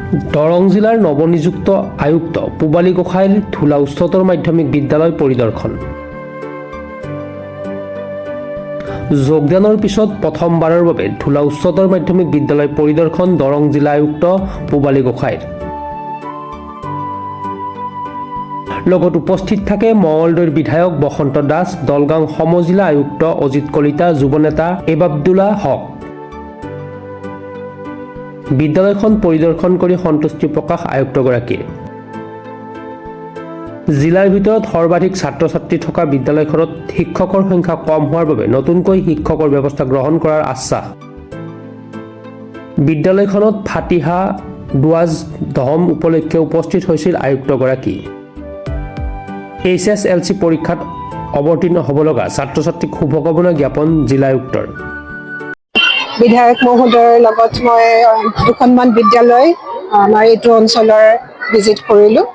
দৰং জিলাৰ নৱনিযুক্ত আয়ুক্ত পূবালী গোসাঁইৰ ধুলা উচ্চতৰ মাধ্যমিক বিদ্যালয় পৰিদৰ্শন। যোগদানৰ পিছত প্ৰথমবাৰৰ বাবে ধুলা উচ্চতৰ মাধ্যমিক বিদ্যালয় পৰিদৰ্শন দৰং জিলা আয়ুক্ত পূবালী গোসাঁইৰ। লগত উপস্থিত থাকে মঙলদৈৰ বিধায়ক বসন্ত দাস, দলগাঁও সমজিলা আয়ুক্ত অজিত কলিতা, যুৱনেতা এবাবদুল্লা হক। বিদ্যালয়খন পৰিদৰ্শন কৰি সন্তুষ্টি প্ৰকাশ আয়ুক্তগৰাকীৰ। জিলাৰ ভিতৰত সৰ্বাধিক ছাত্ৰ ছাত্ৰী থকা বিদ্যালয়খনত শিক্ষকৰ সংখ্যা কম হোৱাৰ বাবে নতুনকৈ শিক্ষকৰ ব্যৱস্থা গ্ৰহণ কৰাৰ আশ্বাস। বিদ্যালয়খনত ফাতিহা দুৱাজ দহম উপলক্ষে উপস্থিত হৈছিল আয়ুক্তগৰাকী। HSLC পৰীক্ষাত অৱতীৰ্ণ হ'ব লগা ছাত্ৰ ছাত্ৰীক শুভকামনা জ্ঞাপন জিলা আয়ুক্তৰ। বিধায়ক মহোদয়ৰ লগত মই দুখনমান বিদ্যালয় আমাৰ এইটো অঞ্চলৰ ভিজিট কৰিলোঁ।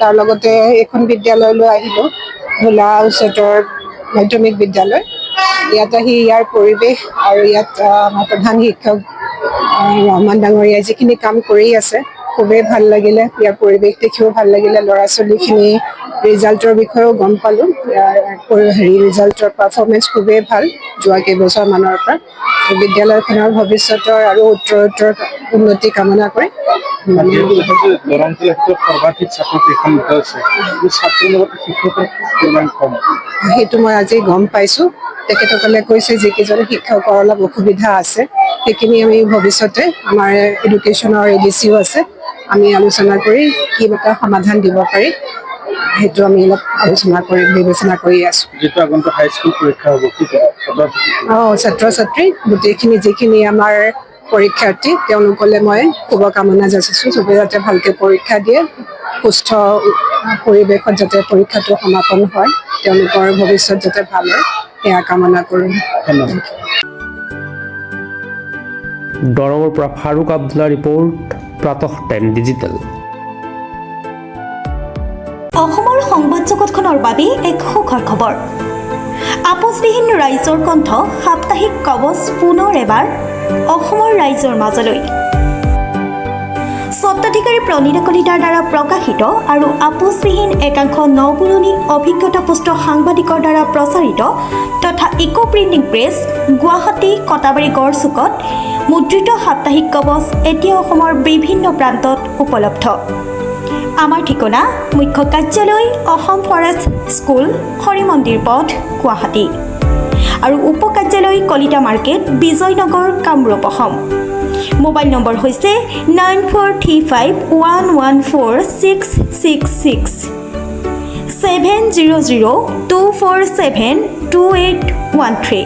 তাৰ লগতে এখন বিদ্যালয়লৈ আহিলোঁ, ধুলা উচ্চতৰ মাধ্যমিক বিদ্যালয়। ইয়াত আহি ইয়াৰ পৰিৱেশ আৰু ইয়াত আমাৰ প্ৰধান শিক্ষক ৰহমান ডাঙৰীয়াই যিখিনি কাম কৰি আছে খুবেই ভাল লাগিলে। ইয়াৰ পৰিৱেশ দেখিও ভাল লাগিলে। ল'ৰা ছোৱালীখিনি ৰিজাল্টৰ বিষয়েও গম পালোঁ। ৰিজাল্টৰ পাৰফৰ্মেঞ্চ খুবেই ভাল যোৱা কেইবছৰমানৰ পৰা। বিদ্যালয়খনৰ ভৱিষ্যতৰ আৰু উত্তৰোত্তৰ উন্নতি কামনা কৰি সেইটো মই আজি গম পাইছোঁ। তেখেতসকলে কৈছে যিকেইজন শিক্ষকৰ অলপ অসুবিধা আছে সেইখিনি আমি ভৱিষ্যতে আমাৰ এডুকেশ্যনৰ ADCও আছে, আমি আলোচনা কৰি কি এটা সমাধান দিব পাৰি সেইটো আমি অলপ আলোচনা কৰি বিবেচনা কৰি আছোঁ। ছাত্ৰ ছাত্ৰী গোটেইখিনি যিখিনি আমাৰ পৰীক্ষাৰ্থী তেওঁলোকলৈ মই শুভকামনা যাচিছোঁ। চবেই যাতে ভালকৈ পৰীক্ষা দিয়ে, সুস্থ পৰিৱেশত যাতে পৰীক্ষাটো সমাপন হয়, তেওঁলোকৰ ভৱিষ্যত যাতে ভাল হয় সেয়া কামনা কৰোঁ। ধন্যবাদ। দৰঙৰ পৰা ফাৰুক আব্দুল্লাৰ ৰিপৰ্ট, প্ৰাতঃ টাইম ডিজিটেল। অসমৰ সংবাদ জগতখনৰ বাবে এক সুখৰ খবৰ। আপোচবিহীন ৰাইজৰ কণ্ঠ সাপ্তাহিক কবচ পুনৰ এবাৰ অসমৰ ৰাইজৰ মাজলৈ। স্বত্বাধিকাৰী প্ৰণীতা কলিতাৰ দ্বাৰা প্ৰকাশিত আৰু আপোচবিহীন একাংশ নপুৰণি অভিজ্ঞতাপুষ্ট সাংবাদিকৰ দ্বাৰা প্ৰচাৰিত তথা eco printing press, Guwahati Katabari গড়চুকত মুদ্ৰিত সাপ্তাহিক কবচ এতিয়া অসমৰ বিভিন্ন প্ৰান্তত উপলব্ধ। আমাৰ ঠিকনা মুখ্য কাৰ্যালয় অসম ফৰেষ্ট স্কুল, হৰি মন্দিৰ পথ, গুৱাহাটী আৰু উপ কাৰ্যালয় Kalita market, Bijoynagar, Kamrup, Assam. Mobile number হৈছে 9435114666 70024722813।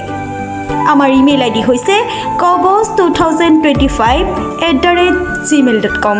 আমাৰ ইমেইল ID হৈছে kobos2025@gmail.com।